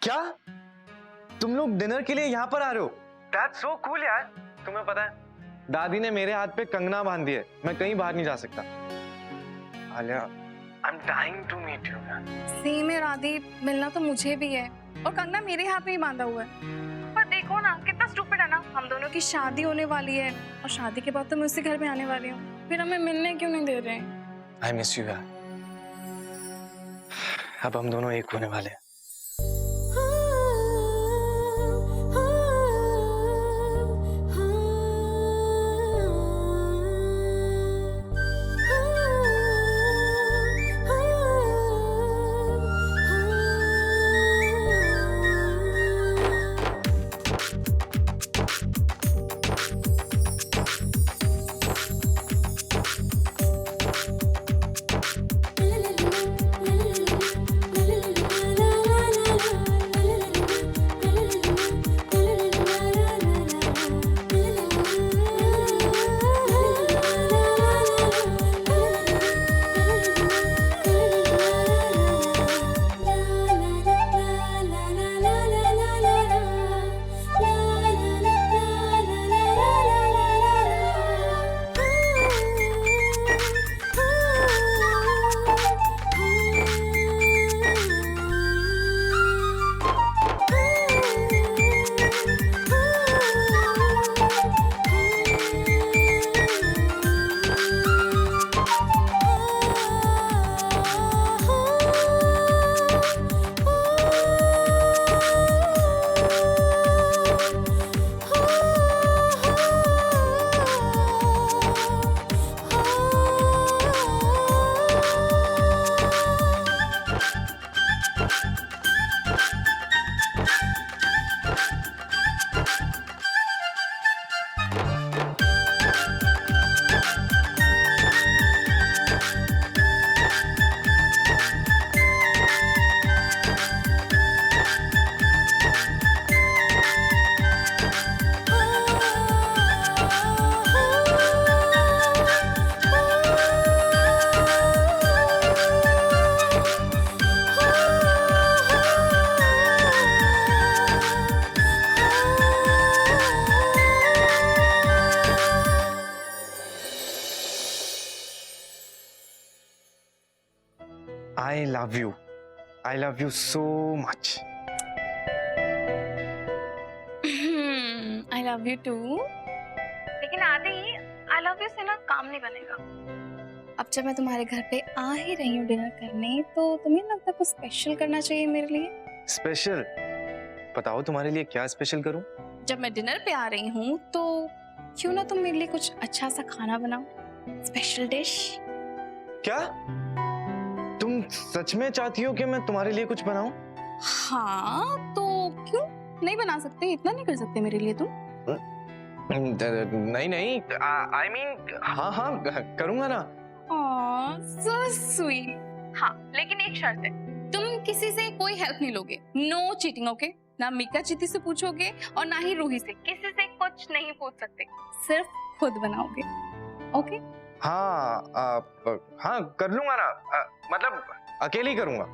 क्या तुम लोग डिनर के लिए यहाँ पर आ रहे हो? That's so cool यार। तुम्हें पता है दादी ने मेरे हाथ पे कंगना बांध दी है, मैं कहीं बाहर नहीं जा सकता। Alia, I'm dying to meet you यार। सेम है राधी, मिलना तो मुझे भी है और कंगना मेरे हाथ में ही बांधा हुआ है। पर देखो ना कितना स्टूपिड है ना, हम दोनों की शादी होने वाली है और शादी के बाद तो मैं उसी घर में आने वाली हूँ, फिर हमें मिलने क्यों नहीं दे रहे? I miss you यार। अब हम दोनों एक होने वाले हैं। I love you. I love you so much. I love you too। लेकिन आदि, I love you से ना काम नहीं बनेगा। अब जब मैं तुम्हारे घर पे आ ही रही हूँ डिनर करने, तो तुम्हें लगता है कुछ स्पेशल करना चाहिए मेरे लिए? स्पेशल? बताओ तुम्हारे लिए क्या स्पेशल करूं? जब मैं डिनर पे आ रही हूँ तो क्यों ना तुम मेरे लिए कुछ अच्छा सा खाना बनाओ, स्पेशल डिश। क्या तुम सच में चाहती हो कि मैं तुम्हारे लिए कुछ बनाऊं? हाँ तो क्यों नहीं बना सकते? इतना नहीं कर सकते मेरे लिए तुम? नहीं नहीं, आई मीन हाँ हाँ करूंगा ना। So sweet. हाँ लेकिन एक शर्त है, तुम किसी से कोई हेल्प नहीं लोगे। No cheating, okay? ना मीका चीती से पूछोगे और ना ही रूही से, किसी से कुछ नहीं पूछ सकते, सिर्फ खुद बनाओगे, ओके? हाँ हाँ कर लूंगा ना, मतलब अकेले ही करूंगा,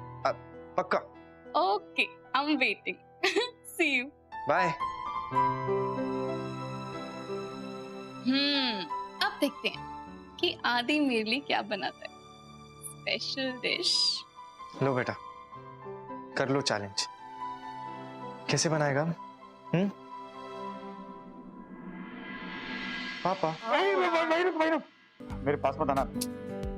पक्का। Okay, I am waiting. See you. Bye. अब देखते हैं कि आदि मेरे लिए क्या बनाता है, स्पेशल डिश। लो बेटा, कर लो चैलेंज। कैसे बनाएगा? पापा मेरे पास मत आना।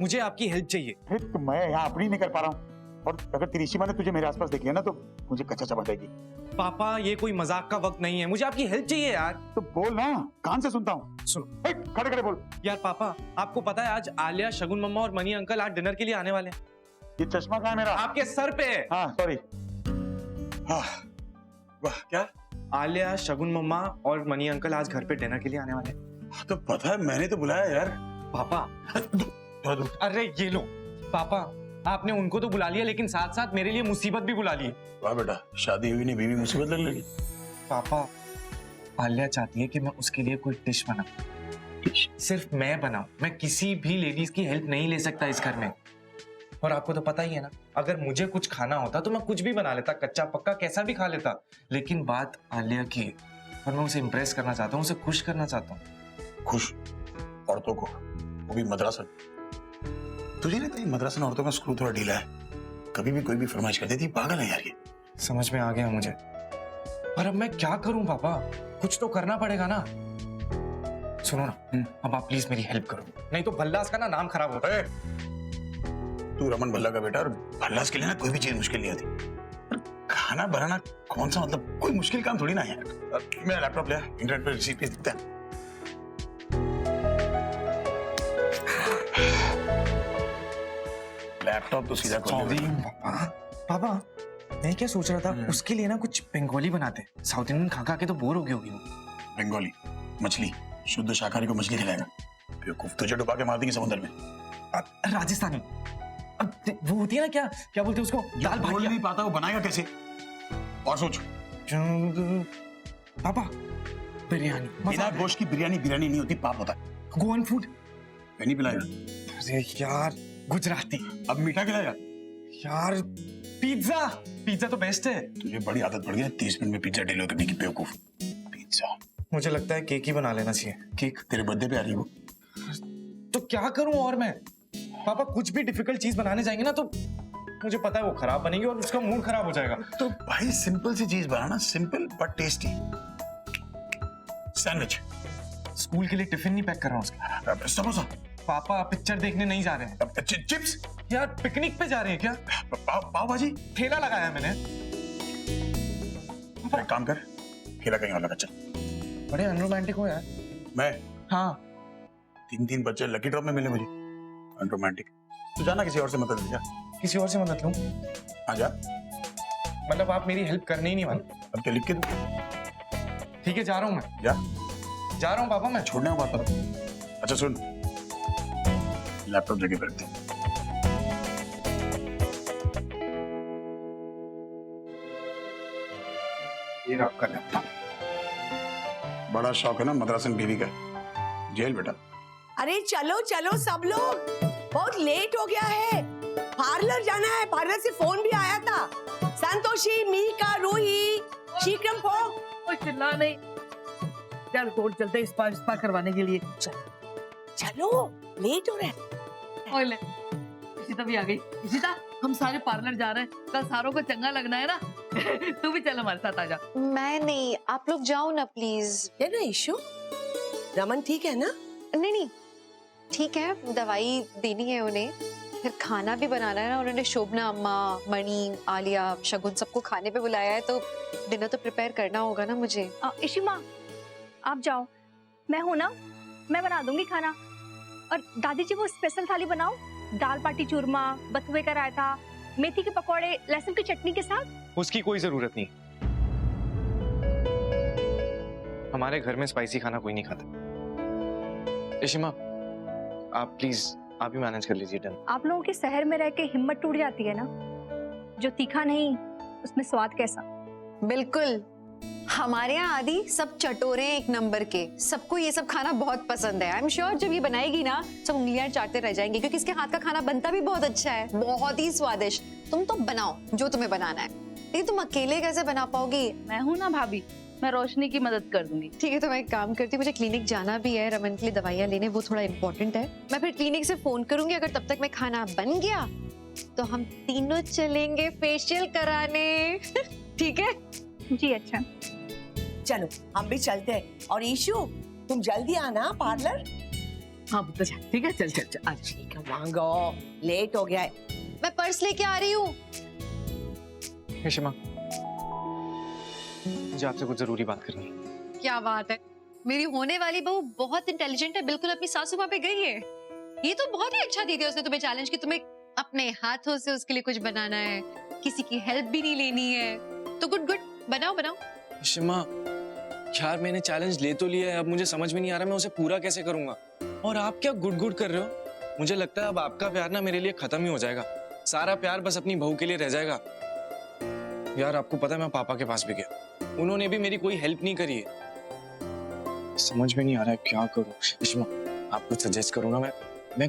मुझे आपकी हेल्प चाहिए। तो मैं यहाँ अपनी नहीं कर पा रहा हूँ, और अगर तिरिशिमा ने तुझे मेरे आसपास देख लिया ना तो मुझे कच्चा चबा देगी। पापा ये कोई मजाक का वक्त नहीं है, मुझे आपकी हेल्प चाहिए यार। तो बोल ना, कान से सुनता हूँ। सुनो। खड़े खड़े बोल। यार पापा, आपको पता है आज आलिया, शगुन मम्मा और मनी अंकल आज डिनर के लिए आने वाले हैं। ये चश्मा कहाँ है मेरा? आपके सर पे है। हाँ सॉरी। वाह, क्या? आलिया, शगुन मम्मा और मनी अंकल आज घर पे डिनर के लिए आने वाले हैं। तो पता है, मैंने तो बुलाया यार। पापा अरे ये लो पापा, आपने उनको तो बुला लिया लेकिन साथ साथ मेरे लिए मुसीबत भी बुला ली। वाह बेटा, शादी हुई नहीं, बीवी मुसीबत लग लगी। पापा आलिया चाहती है कि मैं उसके लिए कोई डिश बनाऊं, सिर्फ मैं बनाऊं। मैं किसी भी लेडीज की हेल्प नहीं ले सकता इस घर में। और आपको तो पता ही है ना, अगर मुझे कुछ खाना होता तो मैं कुछ भी बना लेता, कच्चा पक्का कैसा भी खा लेता। लेकिन बात आलिया की है और मैं उसे इम्प्रेस करना चाहता हूँ, उसे खुश करना चाहता हूँ। खुश औरतों को, वो भी मद्रासन। तुझे नहीं, तेरी मद्रासन औरतों का स्क्रू थोड़ा ढीला है, कभी भी कोई भी फरमाइश कर देती, पागल है यार ये। समझ में आ गया मुझे, पर अब मैं क्या करूं पापा, कुछ तो करना पड़ेगा ना। सुनो ना, अब आप प्लीज मेरी हेल्प करो, नहीं तो भल्लास का ना नाम खराब होता है। तू रमन भल्ला का बेटा, और भल्लास के लिए ना कोई भी चीज मुश्किल नहीं आती। पर खाना बनाना कौन सा, मतलब कोई मुश्किल काम थोड़ी ना है यार। मेरा लैपटॉप ले, इंटरनेट पे रेसिपी दिखता है। लैपटॉप तो सीधा खोल दे। पापा मैं क्या सोच रहा था, उसके लिए ना कुछ बंगाली बनाते हैं, साउथ इंडियन खा खा के तो बोर हो गई होगी वो। बंगाली मछली, शुद्ध शाकाहारी को मछली खिलाएगा, बेवकूफ, तुझे डुबा के मार देंगे समुद्र में। राजस्थानी, अब वो होती है ना, क्या क्या बोलते हैं उसको, दाल बोल भाटिया। नहीं पाता, वो बनाएगा कैसे? और सोच। पापा बिरयानी, बिना गोश्त की बिरयानी बिरयानी नहीं होती, पाप होता है। गोवन फूड। नहीं पिलाएगा? अरे यार गुजराती। अब मीठा खिलाएगा? यार पिज्जा, पिज्जा तो बेस्ट है। तुझे बड़ी आदत पड़ गई है 30 मिनट में पिज्जा डिलीवर करने की, बेवकूफ। पिज्जा, मुझे लगता है केक ही बना लेना चाहिए। केक? तेरे बर्थडे पे आ रही है वो। तो क्या करूं और मैं? पापा कुछ भी डिफिकल्ट चीज बनाने जाएंगे ना तो मुझे पता है वो खराब बनेगी और उसका मूड खराब हो जाएगा। तो भाई सिंपल सी चीज बनाना, simple but tasty. Sandwich. School के लिए टिफिन नहीं पैक कर रहा हूँ उसका। समोसा। पापा पिक्चर देखने नहीं जा रहे हैं। चिप्स। यार पिकनिक पे जा रहे हैं क्या? पाव भाजी। ठेला लगाया मैंने। एक काम कर, ठेला कहीं और लगा, चल। बड़े अनरोमांटिक हो यार। मैं? हाँ। 3 बच्चे लकी ड्रॉप में मिले मुझे, अनरोमांटिक। तू जाना, किसी और से मदद ले जा। किसी और से मदद लूं? हाँ जा। मतलब आप मेरी हेल्प करने ही नहीं वाले? अब क्या लिख के दूं? ठीक है जा रहा हूँ मैं। जा रहा हूँ पापा मैं। छोड़ने को बात पर। अच्छा सुन, लैपटॉप जगह पर रख दे। ये आपका लैपटॉप। बड़ा शौक है ना मद्रासन बीवी का। जेल बेटा। अरे चलो चलो सब लोग, बहुत लेट हो गया है, पार्लर जाना है। पार्लर से फोन भी आया था। संतोषी, मीका, रूही, शीक्रम को। ओए चिल्ला नहीं, चल कोर्ट चलते स्पा करवाने के लिए। चलो लेट हो रहा है। ओए ले, इशिता भी आ गई। इशिता, हम सारे पार्लर जा रहे हैं, कल सारों को चंगा लगना है ना। तू भी चल हमारे साथ आजा। मैं नहीं, आप लोग जाओ ना प्लीज। है ना इशू? रमन ठीक है ना? नहीं नहीं ठीक है, दवाई देनी है उन्हें, फिर खाना भी बनाना है ना। उन्होंने शोभना अम्मा, मणि, आलिया, शगुन सबको खाने पे बुलाया है, तो डिनर तो प्रिपेयर करना होगा ना मुझे। इशिमा आप जाओ, मैं हूं ना, मैं बना दूंगी खाना। और दादी जी वो स्पेशल थाली बनाओ, दाल बाटी चूरमा, बथुए का रायता, मेथी के पकौड़े, लहसुन की चटनी के साथ। उसकी कोई जरूरत नहीं, हमारे घर में स्पाइसी खाना कोई नहीं खाता। इशिमा आप प्लीज आप ही मैनेज कर लीजिए डिनर। आप लोगों के शहर में रह के हिम्मत टूट जाती है ना, जो तीखा नहीं उसमें स्वाद कैसा। बिल्कुल, हमारे यहाँ आदि सब चटोरे हैं एक नंबर के, सबको ये सब खाना बहुत पसंद है। आई एम श्योर जब ये बनाएगी ना सब उंगलियां चाटते रह जाएंगे, क्योंकि इसके हाथ का खाना बनता भी बहुत अच्छा है, बहुत ही स्वादिष्ट। तुम तो बनाओ जो तुम्हें बनाना है, लेकिन तुम अकेले कैसे बना पाओगी? मैं हूं ना भाभी, मैं रोशनी की मदद कर दूंगी। ठीक है, तो मैं एक काम करती हूँ, मुझे क्लिनिक जाना भी है, रमन के लिए दवाइयाँ लेने, वो थोड़ा इम्पोर्टेंट है। मैं फिर क्लिनिक से फोन करूंगी, अगर तब तक मैं खाना बन गया तो हम तीनों चलेंगे फेशियल कराने। ठीक है जी? अच्छा चलो हम भी चलते हैं। और इशू तुम जल्दी आना पार्लर। हाँ पुत्र, ठीक है, चल चल चल आज। ठीक है, मांगो, लेट हो गया है। मैं पर्स लेके आ रही हूँ। इशिमा मुझे आपसे कुछ जरूरी बात करनी है। क्या बात है, मेरी होने वाली बहू बहुत इंटेलिजेंट है, बिल्कुल अपनी सासू माँ पे गई है। ये तो बहुत ही अच्छा दी थी उसने तुम्हें चैलेंज, कि तुम्हें अपने हाथों से उसके लिए कुछ बनाना है, किसी की हेल्प भी नहीं लेनी है। तो गुड गुड, बनाओ बनाओ। इशिमा यार मैंने चैलेंज ले तो लिया है, अब मुझे समझ में नहीं आ रहा मैं उसे पूरा कैसे करूंगा। और आप क्या गुड गुड कर रहे हो? मुझे लगता है अब आपका प्यार ना मेरे लिए खत्म ही हो जाएगा, सारा प्यार बस अपनी बहू के लिए रह जाएगा। यार आपको पता है मैं पापा के पास भी गया, उन्होंने भी मेरी कोई हेल्प नहीं करी है। समझ में नहीं आ रहा है क्या करूं। इशिमा आप कुछ सजेस्ट करो ना, मैं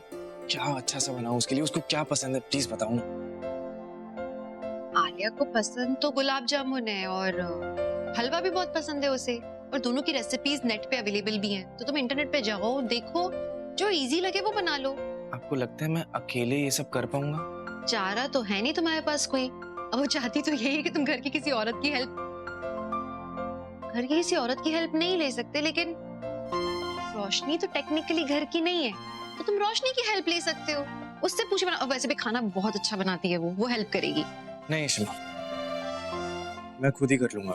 क्या अच्छा सा बनाऊं उसके लिए, उसको क्या पसंद है प्लीज बताओ ना। आलिया को पसंद तो गुलाब जामुन है और हलवा भी बहुत पसंद है उसे, और दोनों की रेसिपीज नेट पे अवेलेबल भी हैं, तो तुम इंटरनेट पे जाओ, देखो, जो इजी लगे वो बना लो। आपको लगता है मैं अकेले ये सब कर पाऊंगा? चारा तो है नहीं तुम्हारे पास कोई, अब वो चाहती तो यही है कि तुम घर की किसी औरत की हेल्प नहीं ले सकते, लेकिन रोशनी तो टेक्निकली घर की नहीं है, तो तुम रोशनी की हेल्प ले सकते हो, उससे पूछे बना। वैसे भी खाना बहुत अच्छा बनाती है वो हेल्प करेगी। नहीं शिमा, मैं खुद ही कर लूंगा।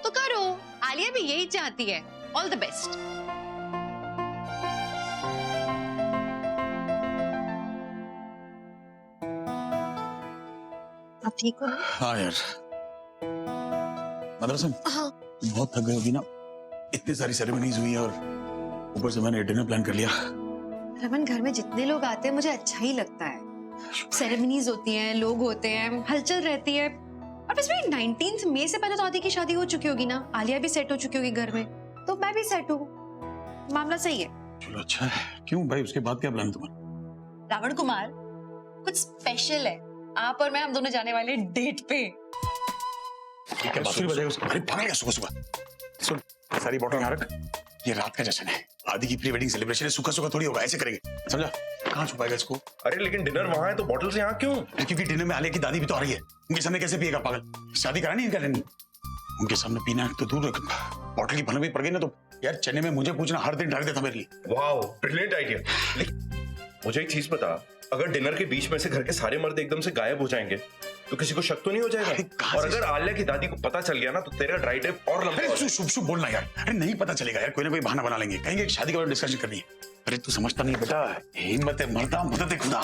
तो करो, आलिया भी यही चाहती है। All the best. आप ठीक हो ना? हाँ यार, मतलब सुन, हाँ। बहुत थक गई होगी ना, इतनी सारी सेरेमनीज हुई है और ऊपर से मैंने डिनर प्लान कर लिया। रमन, घर में जितने लोग आते हैं मुझे अच्छा ही लगता है। सेरेमनीज होती हैं, लोग होते हैं, हलचल रहती है। और बस मेरी 19 मई से पहले तो आदि की शादी हो चुकी होगी ना, आलिया भी सेट हो चुकी होगी घर में, तो मैं भी सेट हूँ, मामला सही है। चलो अच्छा है। क्यों भाई, उसके बाद क्या प्लान है तुम्हारा? रावण कुमार, कुछ स्पेशल है। आप और मैं, हम दोनों जाने वाले डेट पे। क्या बात है? अरे पागल है, सुबह सुबह सुन, सारी बॉटल यहाँ रख, ये रात का जश्न है, आदि की प्री वेडिंग सेलिब्रेशन है, सूखा सूखा थोड़ी होगा, ऐसे करेंगे, समझा? कहाँ छुपाएगा इसको? अरे लेकिन डिनर वहां है तो बॉटल से यहाँ क्यों? क्योंकि डिनर में आलिया की दादी भी तो आ रही है, उनके सामने कैसे पिएगा पागल? शादी करानी है नहीं, उनके सामने पीना है तो दूर रख। बॉटल की भनक भी पड़ गई ना तो यार चने में मुझे पूछना हर दिन ढक देता मेरे लिए। Wow, brilliant idea. लेकिन मुझे एक चीज बता, अगर डिनर के बीच में से घर के सारे मर्द एकदम से गायब हो जाएंगे तो किसी को शक तो नहीं हो जाएगा? और अगर आलिया की दादी को पता चल गया ना तो तेरा ड्राई डे और लंबा हो जाएगा। शुभ शुभ बोलना यार, अरे नहीं पता चलेगा यार, कोई ना कोई बहाना बना लेंगे, कहेंगे कि शादी के बाद डिस्कशन करनी है। अरे तू समझता नहीं बेटा, हिम्मत है मर्दा, मदद है खुदा।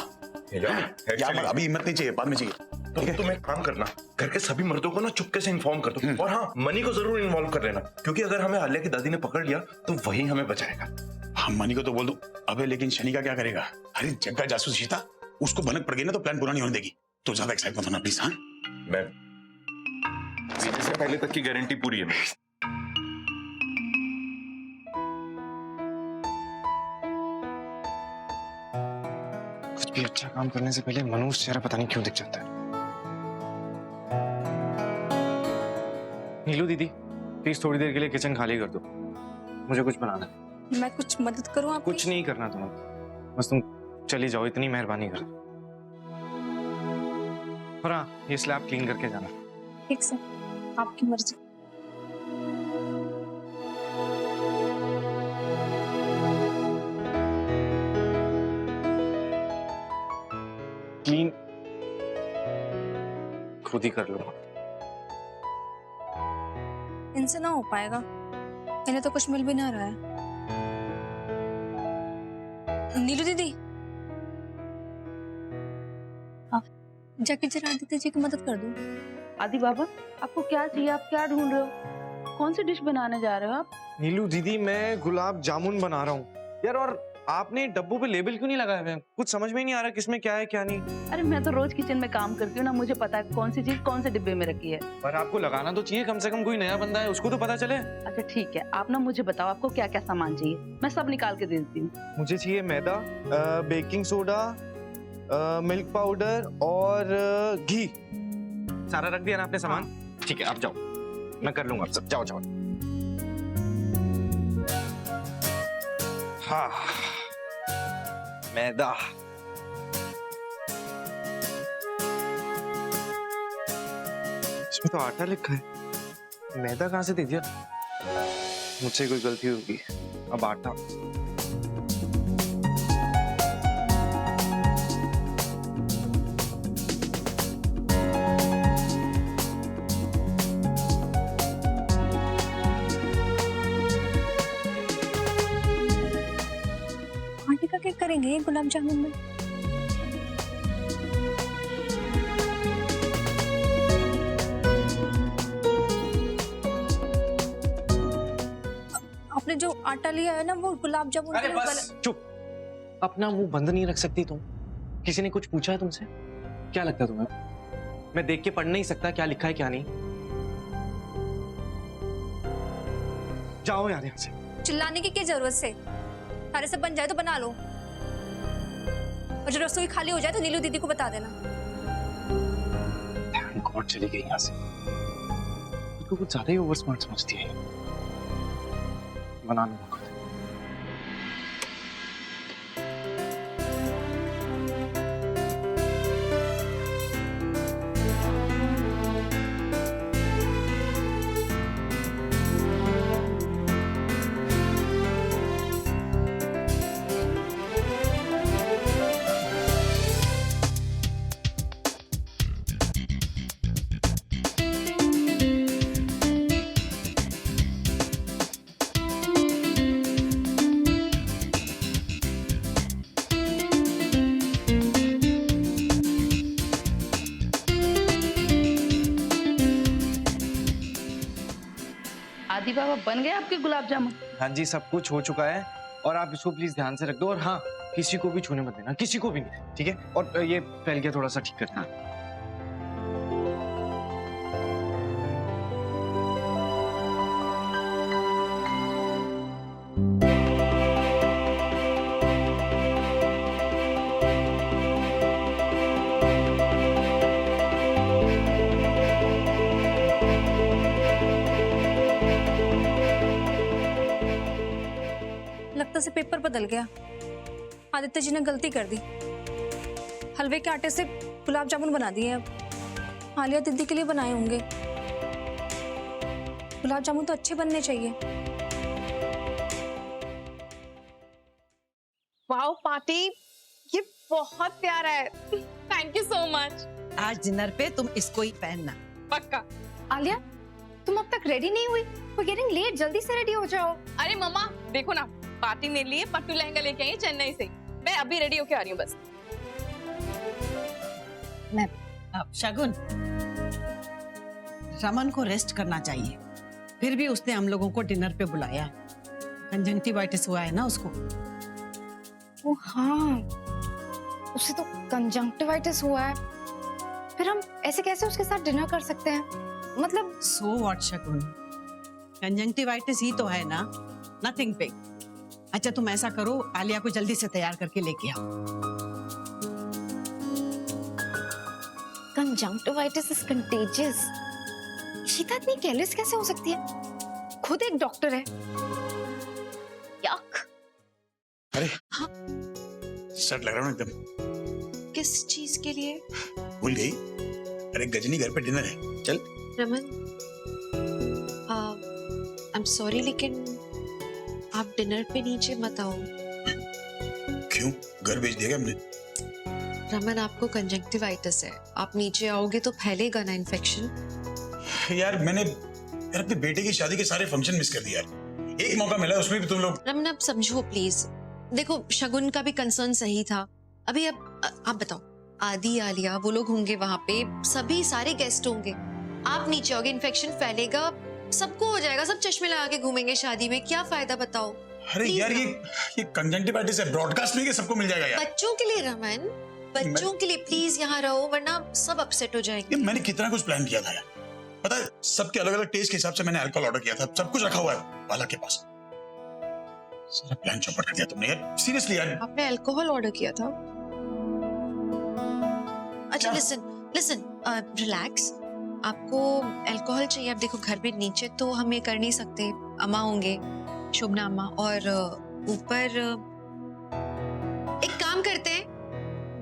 यार अभी हिम्मत नहीं चाहिए, बाद में चाहिए। तो तुम एक काम करना, घर के सभी मर्दों को ना चुपके से इन्फॉर्म कर दो, और हाँ, मनी को जरूर इन्वॉल्व कर लेना, क्योंकि अगर हमें आलिया की दादी ने पकड़ लिया तो वही हमें बचाएगा। हम मनी को तो बोल दो, अबे लेकिन शनि का क्या करेगा? अरे जग्गा जासूस सीता, उसको भनक पड़ गई ना तो प्लान पूरा नहीं होने देगी। तो ज्यादा एक्साइट मत होना प्लीज। हाँ, मैं वीजे से पहले तक की गारंटी पूरी है मेरी। कुछ भी अच्छा काम करने से पहले मनोज चेहरा पता नहीं क्यों दिख जाता है। नीलू दीदी प्लीज थोड़ी देर के लिए किचन खाली कर दो, मुझे कुछ बनाना है। मैं कुछ मदद करूं आपकी? कुछ नहीं करना तुम्हें, बस तुम चली जाओ, इतनी मेहरबानी कर दो। और हाँ, ये स्लैब क्लीन करके जाना। ठीक से, आपकी मर्जी। क्लीन खुद ही कर लो। इनसे ना हो पाएगा, इन्हें तो कुछ मिल भी ना रहा है। नीलू दीदी, जाके जरा आदित्य जी की मदद कर दो। आदि बाबा, आपको क्या चाहिए? आप क्या ढूंढ रहे हो? कौन सी डिश बनाने जा रहे हो आप? नीलू दीदी मैं गुलाब जामुन बना रहा हूँ यार, और आपने डब्बू पे लेबल क्यों नहीं लगाए हुए हैं? कुछ समझ में ही नहीं आ रहा किसमें क्या है क्या नहीं। अरे मैं तो रोज किचन में काम करती हूँ ना, मुझे पता है कौन सी चीज कौन से डिब्बे में रखी है। पर आपको लगाना तो चाहिए, कम से कम कोई नया बंदा है उसको तो पता चले। अच्छा ठीक है, आप ना मुझे बताओ आपको क्या क्या सामान चाहिए, मैं सब निकाल के दे देती हूँ। मुझे चाहिए मैदा, बेकिंग सोडा, मिल्क पाउडर और घी। सारा रख दिया ना आपने सामान? ठीक है, आप जाओ, मैं कर लूंगा सब। जाओ जाओ। हाँ, मैदा, इसमें तो आटा लिखा है, मैदा कहाँ से दे दिया? मुझसे कोई गलती होगी। अब आटा, आंटी का क्या करेंगे ये गुलाब जामुन में? आपने जो आटा लिया है ना वो गुलाब जामुन अरे के बस चुप, अपना मुंह बंद नहीं रख सकती तुम? किसी ने कुछ पूछा है तुमसे? क्या लगता है तुम्हें मैं देख के पढ़ नहीं सकता क्या लिखा है क्या नहीं? जाओ यार यहाँ से। चिल्लाने की क्या जरूरत से? सारे सब बन जाए तो बना लो। और जब रसोई खाली हो जाए तो नीलू दीदी को बता देना। थैंक गॉड चली गई यहाँ से। उसको कुछ ज्यादा ही ओवर स्मार्ट समझती है। बनाने को आदि बाबा बन गए आपके गुलाब जामुन? हाँ जी, सब कुछ हो चुका है और आप इसको प्लीज ध्यान से रख दो। और हाँ, किसी को भी छूने मत देना, किसी को भी नहीं, ठीक है? और ये फैल गया, थोड़ा सा ठीक करना। लगता से पेपर बदल गया। आदित्य जी ने गलती कर दी, हलवे के आटे से गुलाब जामुन बना दिए। अब आलिया दीदी के लिए बनाए होंगे। गुलाब जामुन तो अच्छे बनने चाहिए। वाओ पार्टी, ये बहुत प्यारा है। Thank you so much. आज डिनर पे तुम इसको ही पहनना। पक्का। आलिया, तुम अब तक रेडी नहीं हुई? We're getting late, जल्दी से रेडी हो जाओ। अरे मम्मा देखो ना, पार्टी मेरे लिए पट्टू लहंगा लेके आई है चेन्नई से। मैं अभी रेडी होके आ रही हूँ बस। शगुन, रमन को रेस्ट करना चाहिए, फिर भी उसने हम लोगों को डिनर पे बुलाया। कंजंक्टिवाइटिस हुआ है ना उसको। ओ हाँ, उसे तो कंजंक्टिवाइटिस हुआ है। फिर हम ऐसे कैसे उसके साथ डिनर कर सकते हैं? मतलब सो व्हाट शगुन, कंजंक्टिवाइटिस ही तो है ना, नथिंग बिग। अच्छा तुम ऐसा करो, आलिया को जल्दी से तैयार करके लेके आओ। Conjunctivitis is contagious. शीता इतनी केयरलेस कैसे हो सकती है? खुद एक डॉक्टर है। यक। अरे सेट लग रहा हूँ एकदम। किस चीज के लिए? भूल गई? अरे गजनी घर पे डिनर है, चल। रमन, आई एम सॉरी लेकिन आप डिनर पे नीचे मत आओ। क्यों? घर भेज दिया क्या हमने? रमन, आपको कंजंक्टिवाइटिस है, आप नीचे आओगे तो फैलेगा ना इन्फेक्शन। यार मैंने अपने बेटे की शादी के सारे फंक्शन मिस कर दिए यार। एक मौका मिला उसमें भी तुम लोग। रमन अब समझो प्लीज। देखो शगुन का भी कंसर्न सही था। अभी अब आप बताओ, आदि आलिया वो लोग होंगे वहां पे, सभी सारे गेस्ट होंगे। आप नीचे आओगे, इन्फेक्शन फैलेगा, सबको हो जाएगा, सब चश्मे लगा के घूमेंगे शादी में, क्या फायदा बताओ? अरे यार ये कंजंक्टिवाइटिस है, ब्रॉडकास्ट नहीं कि सबको मिल जाएगा यार। बच्चों के लिए रमन, बच्चों के लिए प्लीज यहाँ रहो, वरना सब अपसेट हो जाएंगे। मैंने कितना कुछ प्लान किया था यार, पता है? सबके अलग अलग टेस्ट के हिसाब से मैंने अल्कोहल ऑर्डर किया था, सब कुछ रखा हुआ है बाला के पास। सारा प्लान चौपट कर दिया तुमने यार, सीरियसली यार। आपने अल्कोहल ऑर्डर किया था? अच्छा लिसन, रिलैक्स। आपको अल्कोहल चाहिए? आप देखो घर पे नीचे तो हम ये कर नहीं सकते, अम्मा होंगे, शुभना अम्मा, और ऊपर एक काम करते हैं,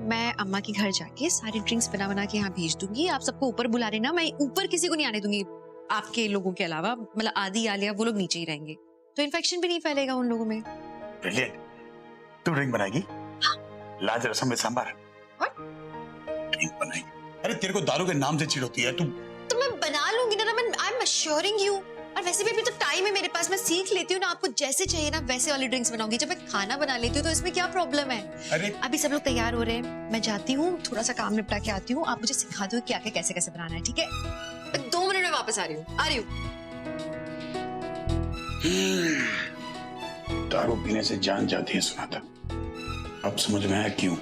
मैं अम्मा के घर जाके सारी ड्रिंक्स बना के यहाँ भेज दूंगी। आप सबको ऊपर बुला लेना, मैं ऊपर किसी को नहीं आने दूंगी आपके लोगों के अलावा। मतलब आदि आलिया वो लोग नीचे ही रहेंगे, तो इन्फेक्शन भी नहीं फैलेगा उन लोगों में। ब्रिलियंट। तू ड्रिंक बनाएगी? लाज रसम में सांबार। ड्रिंक बनाएगी? अरे तेरे को दारू के नाम से चिढ़ होती है तू। तो मैं बना लूंगी ना Raman, I am assuring you. और वैसे भी अभी तो टाइम है मेरे पास, मैं सीख लेती हूँ ना। आपको जैसे चाहिए ना वैसे वाली ड्रिंक्स बनाऊंगी। जब मैं खाना बना लेती हूँ तो इसमें क्या प्रॉब्लम है? अरे अभी सब लोग तैयार हो रहे हैं, मैं जाती हूँ, थोड़ा सा काम निपटा के आती हूँ। आप मुझे सिखा दो क्या क्या कैसे कैसे बनाना है, ठीक है? मैं 2 मिनट में वापस आ रही हूँ। दारू पीने से जान जाती है सुना था, अब समझ में आया क्यों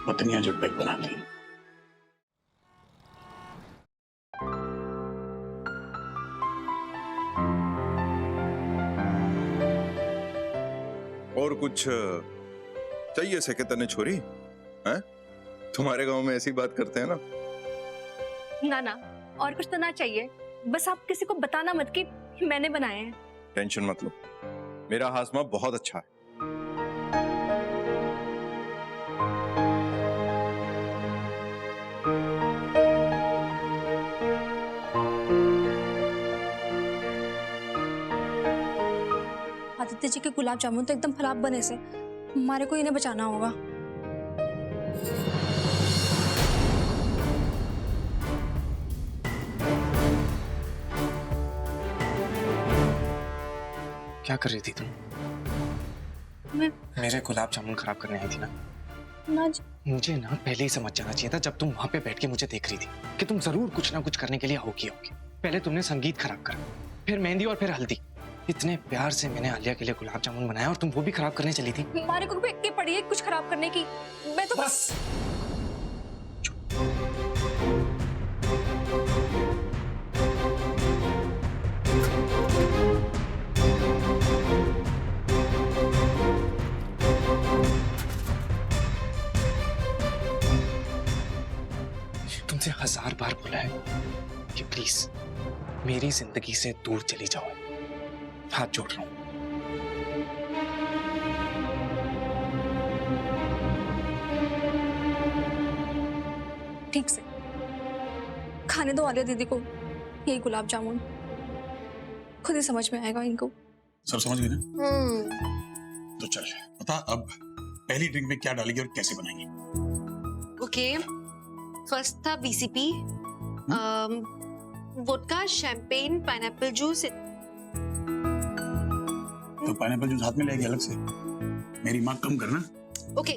पत्नियां जो पैक बनाती हैं। और कुछ चाहिए से तने छोरी? हैं? तुम्हारे गांव में ऐसी बात करते हैं ना? ना और कुछ तो ना चाहिए, बस आप किसी को बताना मत कि मैंने बनाए हैं। टेंशन मत लो, मेरा हाजमा बहुत अच्छा है। आदित्य जी के गुलाब जामुन तो एकदम खराब बने से, हमारे को इन्हें बचाना होगा। क्या कर रही थी तुम? मैं मेरे गुलाब जामुन खराब करने आई थी ना? ना जी, मुझे ना पहले ही समझ जाना चाहिए था जब तुम वहां पे बैठ के मुझे देख रही थी कि तुम जरूर कुछ ना कुछ करने के लिए होगी। पहले तुमने संगीत खराब करा, फिर मेहंदी और फिर हल्दी। इतने प्यार से मैंने आलिया के लिए गुलाब जामुन बनाया और तुम वो भी खराब करने चली थी। हमारे को भी इतनी पड़ी है कुछ खराब करने की। मैं तो बस तुमसे 1000 बार बोला है कि प्लीज मेरी जिंदगी से दूर चली जाओ। हाथ जोड़ रहा हूं। ठीक से खाने दो आलिया दीदी को यही गुलाब जामुन, खुद ही समझ में आएगा इनको। सब समझ गए ना? तो चल बता अब पहली ड्रिंक में क्या डालेगी और कैसे बनाएंगे? ओके, फर्स्ट था BCP, vodka, champagne, pineapple juice. तो पाइनएप्पल जूस हाथ में लेगी अलग से, मेरी माँ कम करना। ओके,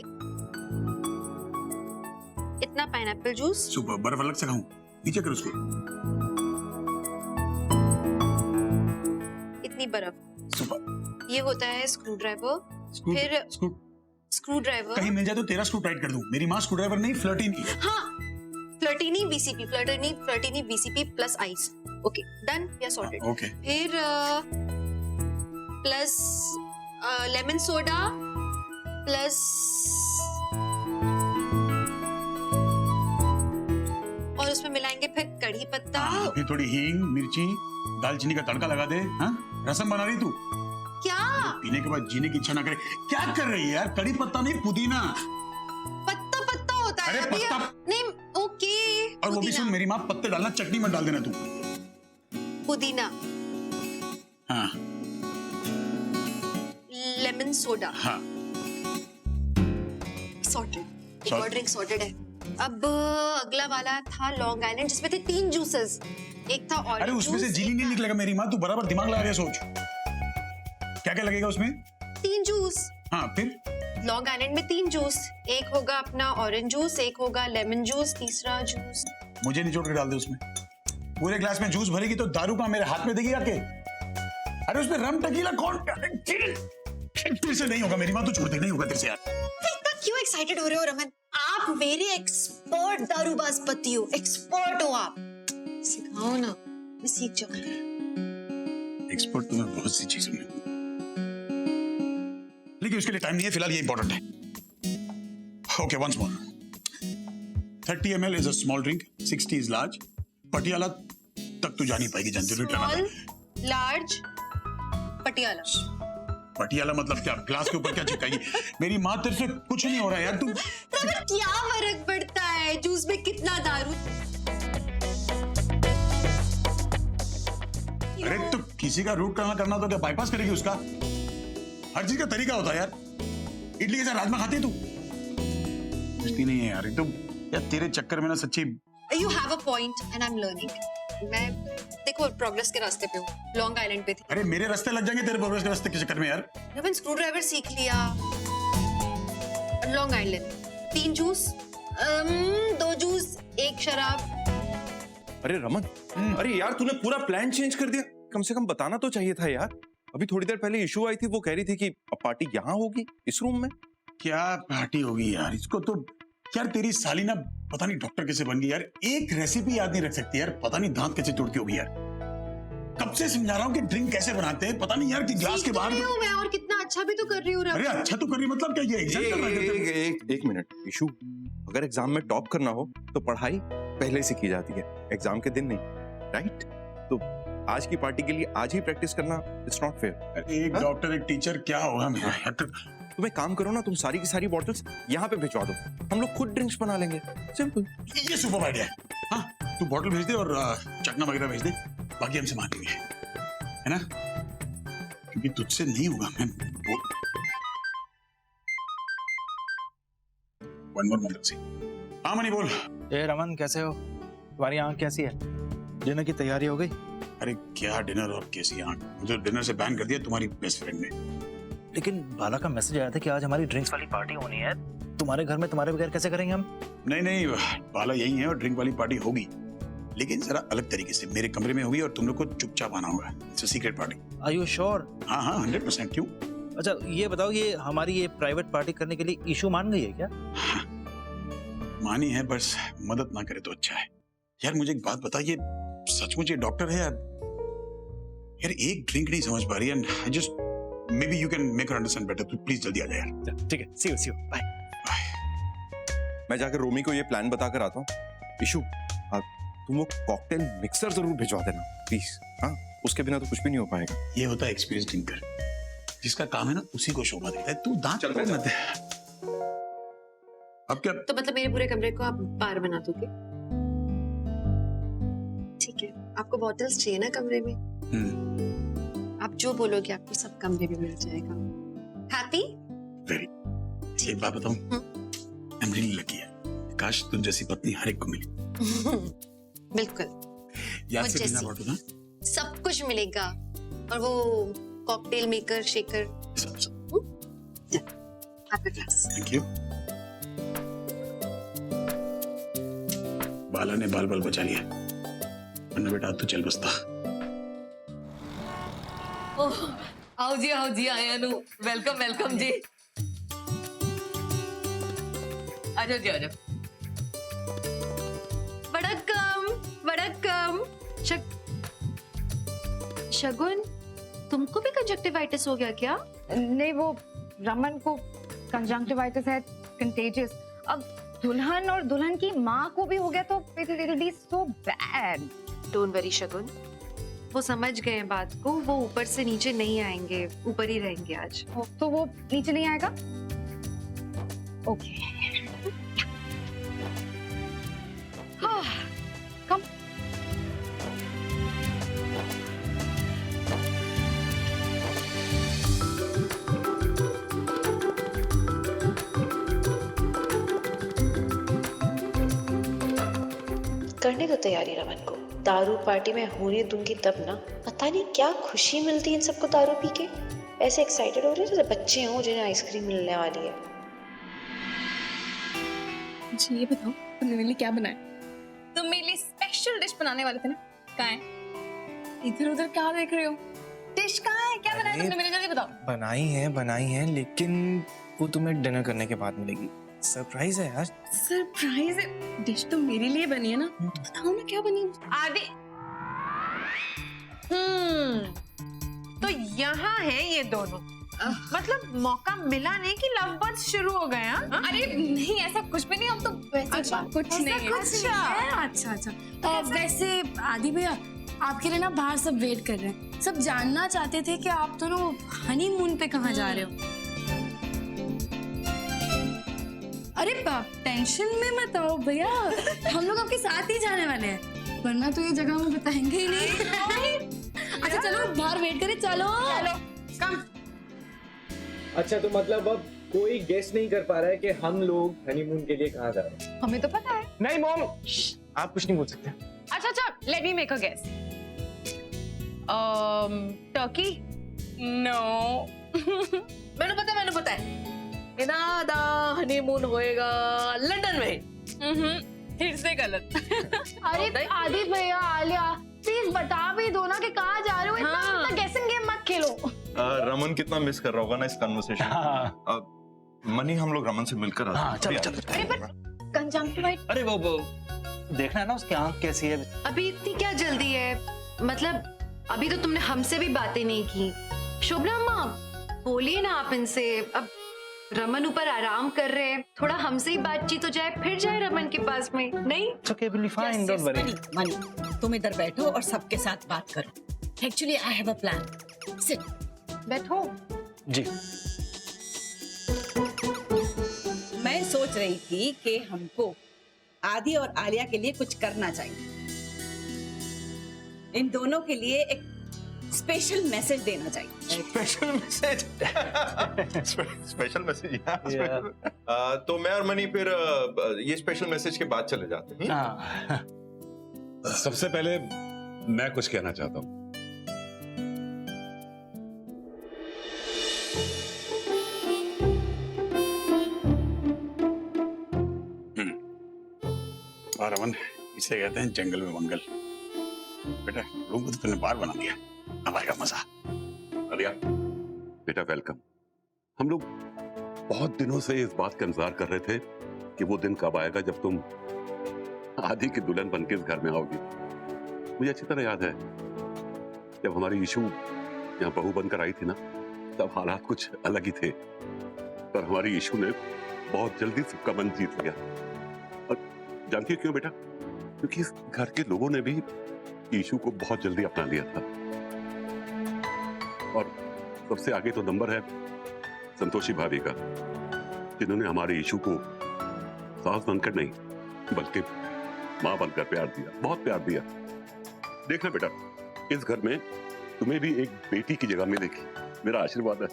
इतना पाइनएप्पल जूस। सुपर, बर्फ अलग से खाऊं? नीचे कर उसको। इतनी बर्फ। सुपर। ये होता है स्क्रू ड्राइवर। फिर स्क्रू ड्राइवर कहीं मिल जाए तो तेरा स्क्रू टाइट कर दूं। मेरी माँ स्क्रू ड्राइवर नहीं, फ्लर्टीनी। हाँ, flirtini BCP, flirtini BCP plus ice. Okay, done, we are sorted. Okay. फिर प्लस लेमन सोडा प्लस और उसमें मिलाएंगे फिर कड़ी पत्ता। फिर थोड़ी हींग, मिर्ची, दालचीनी का तड़का लगा दे। हाँ, रसम बना रही तू? क्या? पीने के बाद जीने की इच्छा ना करे। क्या कर रही है यार? कड़ी पत्ता नहीं, पुदीना। पत्ता पत्ता होता है। अरे पत्ता नहीं, ओके। और वो भी सुन, मेरी माँ पत्ते डालना, चटनी मत डाल देना तू। पुदीना, हाँ लेमन सोडा। हाँ, सॉर्टेड। एक और ड्रिंक सॉर्टेड है। अब अगला वाला था लॉन्ग आइलैंड, जिसमें थे 3 जूसेस। एक था ऑरेंज। अरे उसमें से जीनी नहीं निकलेगा मेरी माँ, तू बराबर दिमाग लगा के सोच। क्या क्या लगेगा उसमें? 3 जूस। हाँ, फिर लॉन्ग आइलैंड में 3 जूस। एक होगा अपना ऑरेंज जूस, एक होगा लेमन जूस, तीसरा जूस। मुझे निचोड़ के डाल दे उसमें। पूरे ग्लास में जूस भरेगी तो दारू का मेरे हाथ में देगी आके? अरे उसमें रम टकीला कौन? तेरे से नहीं होगा मेरी माँ, तू छोड़ती नहीं होगा तेरे से यार। इतना क्यों एक्साइटेड हो रहे हो रमन? आप मेरे एक्सपर्ट दारूबाज पति हो, एक्सपर्ट हो आप। सिखाओ ना, मैं सीख जाऊंगी। एक्सपर्ट तो मैं बहुत सी चीजों में, लेकिन उसके लिए टाइम नहीं है फिलहाल, ये इंपॉर्टेंट है। Okay, once more. 30 ml is a small drink, 60 is large. Patiala तक तू जा नहीं पाएगी, जानती हो? Small, large, Patiala. पटियाला मतलब क्या? ग्लास के ऊपर क्या चिपकाएगी? मेरी माँ, तेरे से कुछ नहीं हो रहा यार। तू क्या फर्क पड़ता है जूस में कितना दारू? अरे तो किसी का रूट कनाल करना तो क्या बाईपास करेगी उसका? हर चीज का तरीका होता है यार। इडली के साथ राजमा खाती है तू? कुछ नहीं है यार, एकदम यार तेरे चक्कर में ना सच्ची। You have a point and I'm learning. मैं देखो प्रोग्रेस के रास्ते पे हूँ, लॉन्ग आइलैंड पे थी। अरे मेरे रास्ते लग जाएंगे तेरे प्रोग्रेस के रास्ते के चक्कर में यार। मैंने स्क्रू ड्राइवर सीख लिया। लॉन्ग आइलैंड 3 जूस, 2 जूस, 1 शराब। अरे रमन, अरे यार तूने पूरा प्लान चेंज कर दिया। कम से कम बताना तो चाहिए था यार। अभी थोड़ी देर पहले इशू आई थी, वो कह रही थी कि पार्टी यहाँ होगी इस रूम में। क्या पार्टी होगी यार? इसको तो यार तेरी साली ना पता नहीं डॉक्टर कैसे बन गई यार। एक रेसिपी याद नहीं रख सकती यार, पता नहीं दांत कैसे टूटती होगी यार। कब से समझा रहा हूँ कि ड्रिंक कैसे बनाते हैं, पता नहीं यार कि ग्लास के बाहर। मैं और कितना अच्छा भी तो कर रही हूँ अरे अच्छा तो कर रही मतलब क्या, ये एग्जाम चल रहा है? एक मिनट इशू, अगर एग्जाम में टॉप करना हो तो पढ़ाई पहले से की जाती है, एग्जाम के दिन नहीं, राइट? तो आज की पार्टी के लिए आज ही प्रैक्टिस करना इट्स नॉट फेयर। एक डॉक्टर एक टीचर क्या होगा मेरा यार? तुम एक काम करो ना, तुम सारी की सारी बॉटल्स यहाँ पे भिजवा दो, हम लोग खुद ड्रिंक्स बना लेंगे, सिंपल। ये सुपर आइडिया है। हाँ तू बॉटल भेज दे और चखना वगैरह भेज दे, बाकी हमसे मान लेंगे, है ना? क्योंकि तुझसे नहीं होगा। मैं वन मोर मोमेंट से। हाँ मनी बोल। ए रमन, कैसे हो? तुम्हारी आंख कैसी है? डिनर की तैयारी हो गई? अरे क्या डिनर और कैसी आंख, मुझे डिनर से बैन कर दिया तुम्हारी बेस्ट फ्रेंड ने। लेकिन बाला का मैसेज आया था कि आज हमारी ड्रिंक्स वाली पार्टी होनी है, तुम्हारे घर में तुम्हारे बगैर कैसे करेंगे हम? नहीं बाला यही है और ड्रिंक वाली पार्टी होगी, लेकिन जरा अलग तरीके से मेरे कमरे में होगी और तुम लोग को चुपचाप आना होगा। It's a secret party. Are you sure? हाँ 100%। क्यों? अच्छा ये बताओ, ये हमारी ये प्राइवेट पार्टी करने के लिए इशू मान गई है क्या? हाँ, मानी है, बस मदद ना करे तो अच्छा है। यार मुझे एक बात बता, ये सचमुच ये डॉक्टर है यार एक ड्रिंक नहीं समझ पा रही है। I just maybe you can make her understand better। तू प्लीज जल्दी आ जा यार। ठीक है, सी यू बाय। मैं जाकर रोमी को ये प्लान बता कर आता हूँ। इशू तुम वो कॉकटेल मिक्सर जरूर भिजवा देना प्लीज। हाँ उसके बिना तो कुछ भी नहीं हो पाएगा। ये होता है एक्सपीरियंस ड्रिंकर, जिसका काम है ना उसी को शोभा देता है। तू दांत चल मत दे। अब क्या? तो मतलब मेरे पूरे कमरे को आप बार बना दोगे? ठीक है, आपको बॉटल्स चाहिए ना कमरे में? आप जो बोलोगे आपको सब कमरे में मिल जाएगा। हैप्पी? वेरी। एक बात बताऊं, आई एम रियली लकी है। काश तुम जैसी पत्नी हर एक को मिले। बिल्कुल याद से जैसी। पीना बॉटल ना, सब कुछ मिलेगा, और वो कॉकटेल मेकर शेकर सब। आपका ग्लास। Thank you. बाला ने बाल बाल बचा लिया, वरना बेटा तू चल बसता। ओह, आओ जी आया नु। वेलकम वेलकम जी। आजो जी आजो। वड़क्कम। शगुन, तुमको भी कंजक्टिवाइटिस हो गया क्या? नहीं, वो रमन को कंजंक्टिवाइटिस है, कंटेजियस। अब दुल्हन और दुल्हन की माँ को भी हो गया तो it will be so bad. Don't worry Shagun, वो समझ गए हैं बात को, वो ऊपर से नीचे नहीं आएंगे, ऊपर ही रहेंगे आज। तो वो नीचे नहीं आएगा? ओके। कम। करने दो तैयारी रमन को, दारू पार्टी में होने दूंगी तब ना, पता नहीं क्या खुशी मिलती है इन सबको दारू पी के। ऐसे एक्साइटेड हो रहे हैं जैसे बच्चे हों जिन्हें आइसक्रीम मिलने वाली है। जी ये बताओ, तुमने मेरे लिए क्या बनाया? तुम मेरे लिए स्पेशल डिश बनाने वाले थे ना, कहाँ है? इधर उधर क्या देख रहे हो? डिश कहाँ है? क्या बनाया तुमने? मेरे जल्दी बताओ। बनाई है लेकिन वो तुम्हें डिनर करने के बाद मिलेगी। सरप्राइज है यार। सरप्राइज है? डिश तो मेरे लिए बनी है ना, बताओ ना क्या बनी? आदि तो यहाँ है ये दोनों, मतलब मौका मिला नहीं कि लव बर्ड्स शुरू हो गए। अरे नहीं, ऐसा कुछ भी नहीं, हम तो वैसे अच्छा, कुछ नहीं है। अच्छा वैसे आदि भैया, आपके लिए ना बाहर सब वेट कर रहे हैं, सब जानना चाहते थे कि आप दोनों हनीमून पे कहाँ जा रहे हो। अरे बाप, टेंशन में मत आओ भैया, हम लोग आपके साथ ही जाने वाले हैं, वरना तो ये जगह हमें बताएंगे ही नहीं। अच्छा चलो बाहर वेट करें, चलो कम। अच्छा तो मतलब अब कोई गेस नहीं कर पा रहा है कि हम लोग हनीमून के लिए कहाँ जा रहे हैं? हमें तो पता है। नहीं मॉम, आप कुछ नहीं बोल सकते। अच्छा, let me make a guess. Turkey? No. मैंने पता है। इनादा हनीमून होएगा लंदन में। फिर से गलत। अरे आदि भैया, आलिया प्लीज बता भी दो ना कि कहाँ जा रहे हो, इतना गेसिंग गेम मत खेलो। रमन कितना मिस कर रहा होगा ना इस कन्वर्सेशन। मनी हम लोग रमन से मिलकर आते हैं। चलो। अरे पर कंजंक्टिवाइटिस, अरे वो देखना है ना उसकी आंख कैसी है। अभी इतनी क्या जल्दी है? मतलब अभी तो तुमने हमसे भी बातें नहीं की। शोभना अम्मा, बोलिए ना आप इनसे। अब रमन ऊपर आराम कर रहे हैं, थोड़ा हमसे ही बातचीत हो जाए, फिर जाए रमन के पास में। नहीं It's okay, we'll be fine, Yes, don't yes, worry. Mani, Mani, तुम इधर बैठो और सबके साथ बात करो। Actually I have a plan. Sit. बैठो। जी। मैं सोच रही थी कि हमको आदि और आलिया के लिए कुछ करना चाहिए। इन दोनों के लिए एक स्पेशल मैसेज देना चाहिए। Special message. Special message. तो मैं और मनी फिर ये स्पेशल मैसेज के बाद चले जाते हैं। हाँ। सबसे पहले मैं कुछ कहना चाहता हूँ। और रमन, इसे कहते हैं जंगल में मंगल। बेटा रूम को तो तूने बाहर बना दिया, अब आएगा मजा। आलिया बेटा वेलकम। हम लोग बहुत दिनों से इस बात का इंतजार कर रहे थे कि वो दिन कब आएगा जब तुम आदि की दुल्हन बनके इस घर में आओगी। मुझे अच्छी तरह याद है जब हमारी ईशू यहाँ बहू बनकर आई थी ना, तब हालात कुछ अलग ही थे, पर हमारी ईशू ने बहुत जल्दी सबका मन जीत लिया। और जानती हो क्यों बेटा? क्योंकि इस घर के लोगों ने भी ईशू को बहुत जल्दी अपना लिया था। और सबसे आगे तो नंबर है संतोषी भाभी का, जिन्होंने हमारे ईशू को सास बनकर नहीं बल्कि मां बनकर प्यार दिया, बहुत प्यार दिया। देखना बेटा, इस घर में तुम्हें भी एक बेटी की जगह मिलेगी, मेरा आशीर्वाद है।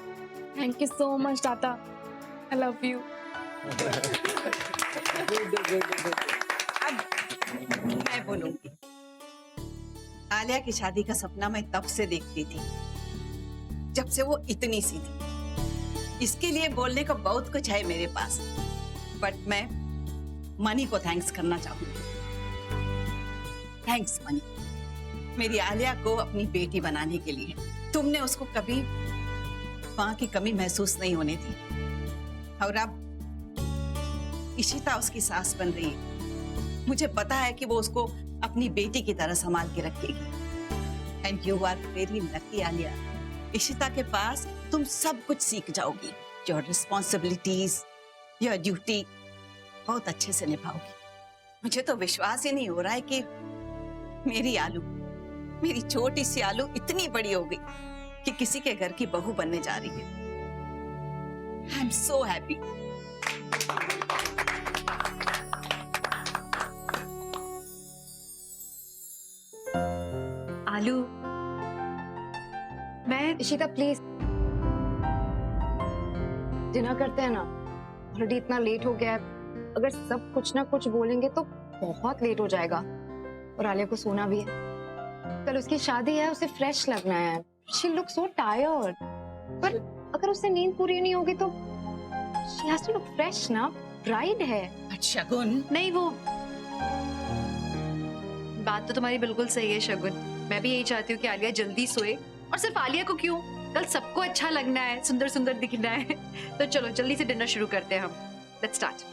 थैंक यू सो मच दादा, आई लव यू। अब मैं बोलूंगी। आलिया की शादी का सपना मैं तब से देखती थी जब से वो इतनी सी थी। इसके लिए बोलने को बहुत कुछ है मेरे पास, बट मैं मनी को थैंक्स करना चाहूंगी। थैंक्स मनी, मेरी आलिया को अपनी बेटी बनाने के लिए। तुमने उसको कभी मां की कमी महसूस नहीं होने दी, और अब इशिता उसकी सास बन रही है। मुझे पता है कि वो उसको अपनी बेटी की तरह संभाल के रखेगी। And you are very lucky Alia. Ishita के पास तुम सब कुछ सीख जाओगी। योर रिस्पॉन्सिबिलिटीज, योर ड्यूटी बहुत अच्छे से निभाओगी। मुझे तो विश्वास ही नहीं हो रहा है कि मेरी आलू, मेरी छोटी सी आलू इतनी बड़ी हो गई कि किसी के घर की बहू बनने जा रही है। I am so happy. आलू, मैं इशिता प्लीज डिनर करते हैं ना, ऑलरेडी इतना लेट हो गया है। अगर सब कुछ ना कुछ बोलेंगे तो बहुत लेट हो जाएगा, और आलिया को सोना भी है। कल उसकी शादी है, उसे फ्रेश लगना है। She look so tired. पर अगर उससे नींद पूरी नहीं होगी तो she has to look fresh ना, ब्राइड है। अच्छा गुन, नहीं, वो बात तो तुम्हारी बिल्कुल सही है शगुन। मैं भी यही चाहती हूँ कि आलिया जल्दी सोए, और सिर्फ आलिया को क्यों, कल सबको अच्छा लगना है, सुंदर सुंदर दिखना है। तो चलो जल्दी से डिनर शुरू करते हैं हम। Let's start.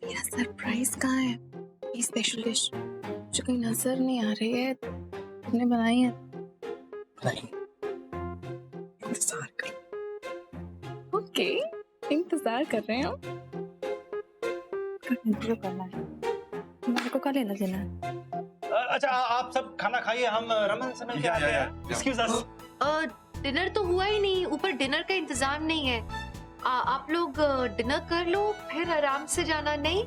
मेरा सरप्राइज कहाँ है? ये स्पेशल डिश जो कहीं नजर नहीं आ रही है, तुमने बनाई है? इंतजार करो। ओके, इंतजार कर रहे हो। इंटरव्यू करना है, मेरे को क्या लेना देना है? अच्छा आप सब खाना खाइए, हम रमन से मिलके आते हैं। एक्सक्यूज अस। डिनर तो हुआ ही नहीं, ऊपर डिनर का इंतजाम नहीं है। आप लोग डिनर कर लो, फिर आराम से जाना। नहीं,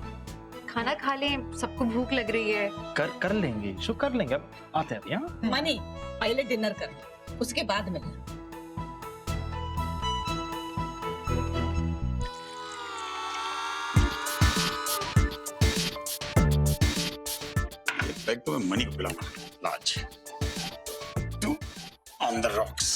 खाना खा लें, सबको भूख लग रही है। कर लेंगे, शो कर लेंगे, अब आते हैं अभी। हाँ मनी पहले डिनर कर, उसके बाद मिलना। बैग तो मैं मनी को पिलाऊंगा। Large two on the rocks.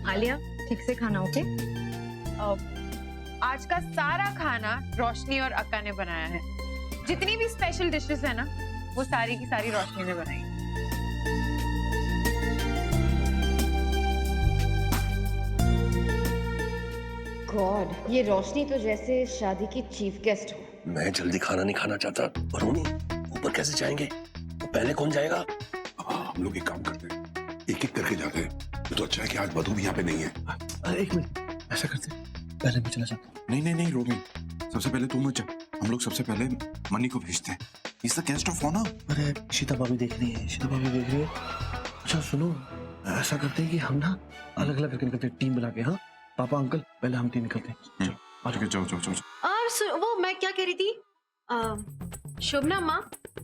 Alia ठीक से खाना, ओके? आज का सारा खाना रोशनी और अक्का ने बनाया है। जितनी भी स्पेशल डिशेस है ना, वो सारी की सारी रोशनी ने बनाई। गॉड, ये रोशनी तो जैसे शादी की चीफ गेस्ट हो। मैं जल्दी खाना नहीं खाना चाहता। और रोनी, ऊपर कैसे जाएंगे? पहले कौन जाएगा? हम लोग एक काम करते हैं, एक एक करके जाते हैं। ये तो अच्छा है कि आज मधु भी यहाँ पे नहीं है। अरे एक मिनट, ऐसा करते हैं, पहले मैं चला जाता हूँ। नहीं रोमी, सबसे पहले तू मत जा। हम लोग सबसे पहले मनी को भेजते हैं। Is the guest of honour. अरे शीता भाभी देख रही है, शीता भाभी देख रही है। अच्छा सुनो, ऐसा करते हैं कि हम ना अलग अलग करके निकलते हैं, टीम बना के। हाँ पापा अंकल, पहले हम तीन निकलते हैं। जाओ। वो मैं क्या कह रही थी, शोभना माँ,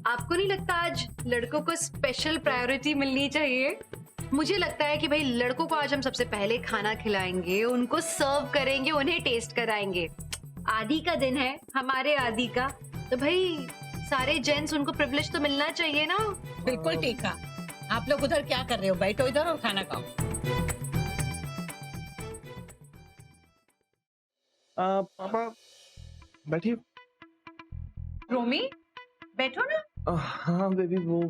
आपको नहीं लगता आज लड़कों को स्पेशल प्रायोरिटी मिलनी चाहिए? मुझे लगता है कि भाई लड़कों को आज हम सबसे पहले खाना खिलाएंगे, उनको सर्व करेंगे, उन्हें टेस्ट कराएंगे। आदि का दिन है, हमारे आदि का, तो भाई सारे जेंट्स, उनको प्रिविलेज तो मिलना चाहिए ना। बिल्कुल ठीक है। आप लोग उधर क्या कर रहे हो? बैठो इधर और खाना खाओ। पापा बैठिए। रोमी बैठो ना। हाँ बेबी, वो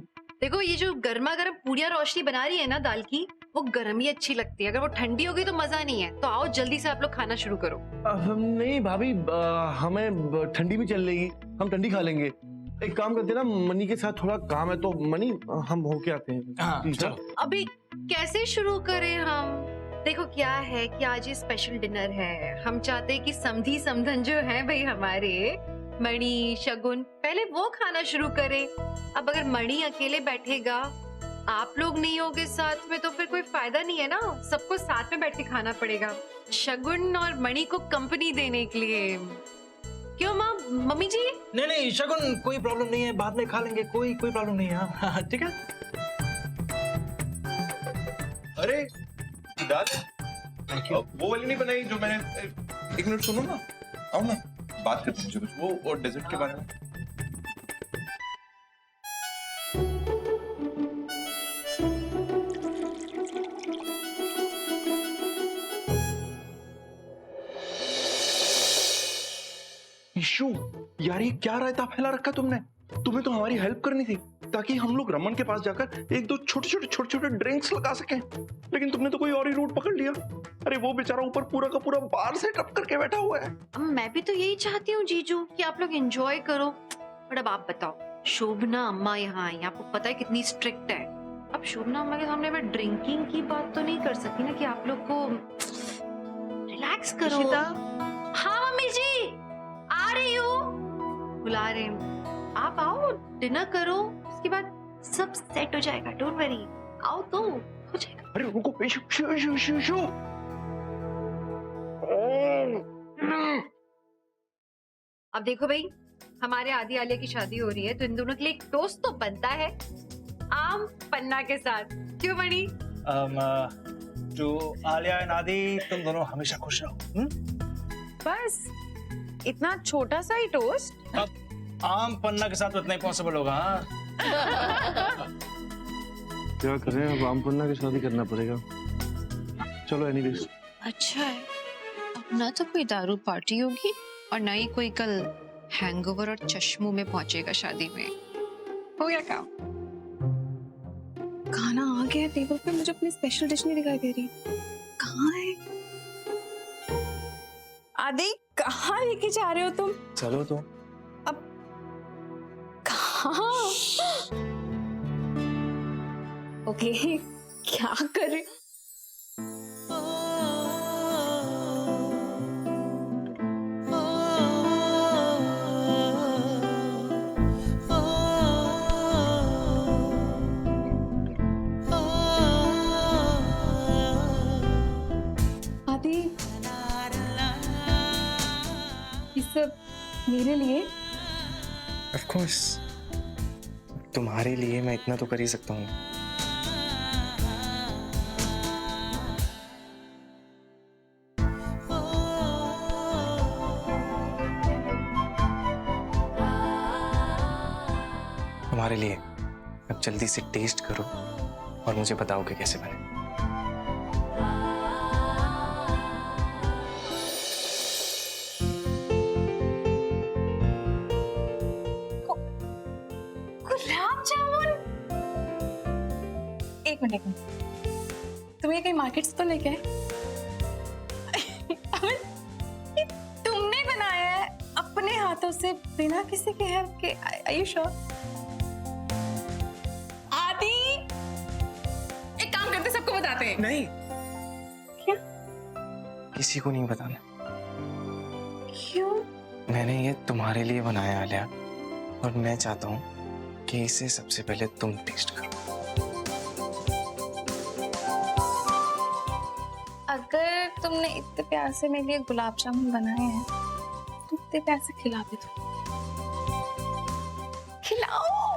देखो ये जो गर्मा गर्म पूड़ियाँ रोशनी बना रही है ना दाल की, वो गर्म ही अच्छी लगती है। अगर वो ठंडी होगी तो मजा नहीं है। तो आओ जल्दी से आप लोग खाना शुरू करो। नहीं भाभी, हमें ठंडी भी चल लेगी, हम ठंडी खा लेंगे। एक काम करते ना, मनी के साथ थोड़ा काम है, तो मनी हम होके आते हैं। हाँ, चलो। अभी कैसे शुरू करें हम? देखो क्या है कि आज ये स्पेशल डिनर है, हम चाहते हैं कि समधी समधन जो है भाई हमारे, मणि शगुन, पहले वो खाना शुरू करे। अब अगर मणि अकेले बैठेगा, आप लोग नहीं होगे साथ में, तो फिर कोई फायदा नहीं है ना। सबको साथ में बैठ के खाना पड़ेगा, शगुन और मणि को कंपनी देने के लिए। क्यों माँ, मम्मी जी? नहीं शगुन, कोई प्रॉब्लम नहीं है, बाद में खा लेंगे, कोई प्रॉब्लम नहीं है। हाँ ठीक है। अरे दाद, वो वाली नहीं बनाई जो मैंने। एक मिनट सुनो ना, आओ ना, बात करते हैं कुछ वो और डेजर्ट के बारे में। इशू यार, ये क्या रायता फैला रखा तुमने? तुम्हें तो हमारी हेल्प करनी थी, ताकि हम लोग रमन के पास जाकर एक दो छोटे छोटे ड्रिंक्स लगा सकें। लेकिन तुमने तो कोई और ही रूट पकड़ लिया। अरे वो बेचारा ऊपर पूरा का पूरा बार सेटअप करके बैठा हुआ है। मैं भी तो यही चाहती हूँ जीजू, कि आप लोग एंजॉय करो। बट अब आप बताओ, शोभना अम्मा यहाँ आई, आपको पता है कितनी स्ट्रिक्ट है। अब शोभना अम्मा के सामने मैं ड्रिंकिंग की बात तो नहीं कर सकती ना, कि आप लोग को रिलैक्स करो। हाँ मम्मी जी, आ रही हूँ, बुला रहे हैं। आप आओ, डिनर करो, उसके बाद सब सेट हो जाएगा। डोंट वरी, आओ तो हो जाएगा। अरे रुको, इशू। अब देखो भाई, हमारे आदि आलिया की शादी हो रही है, तो इन दोनों के लिए एक टोस्ट तो बनता है, आम पन्ना के साथ। क्यों बनी? जो आलिया और आदि, तुम दोनों हमेशा खुश रहो। बस इतना छोटा सा ही टोस्ट? अब आम पन्ना के साथ तो इतना ही पॉसिबल होगा। हाँ? क्या करें, अब आम पन्ना के साथ ही करना पड़ेगा। चलो एनीवेज। अच्छा है, अब ना तो कोई दारू पार्टी होगी और ना ही कोई कल हैंगओवर और चश्मों में पहुंचेगा शादी में। हो गया काम। खाना आ गया टेबल पे, मुझे अपनी स्पेशल डिश नहीं दिखाई दे रही। कहाँ है आदि? कहाँ लेके जा रहे हो तुम? चलो तो। अब कहाँ? ओके, क्या कर रहे? सब मेरे लिए? Of course, तुम्हारे लिए मैं इतना तो कर ही सकता हूँ। तुम्हारे लिए। अब जल्दी से टेस्ट करो और मुझे बताओ कि कैसे बने। एक मिनट, तुम ये कहीं मार्केट से तो लेके आए? हाथों से बिना किसी के हेल्प के। Are you sure? आदि, एक काम करते सबको बताते हैं। नहीं, क्या? किसी को नहीं बताना। क्यों? मैंने ये तुम्हारे लिए बनाया आलिया, और मैं चाहता हूँ कि इसे सबसे पहले तुम टेस्ट करो। अगर तुमने इतने प्यार से मेरे लिए गुलाब जामुन बनाए हैं तो इतने प्यार से खिला भी दो। खिलाओ।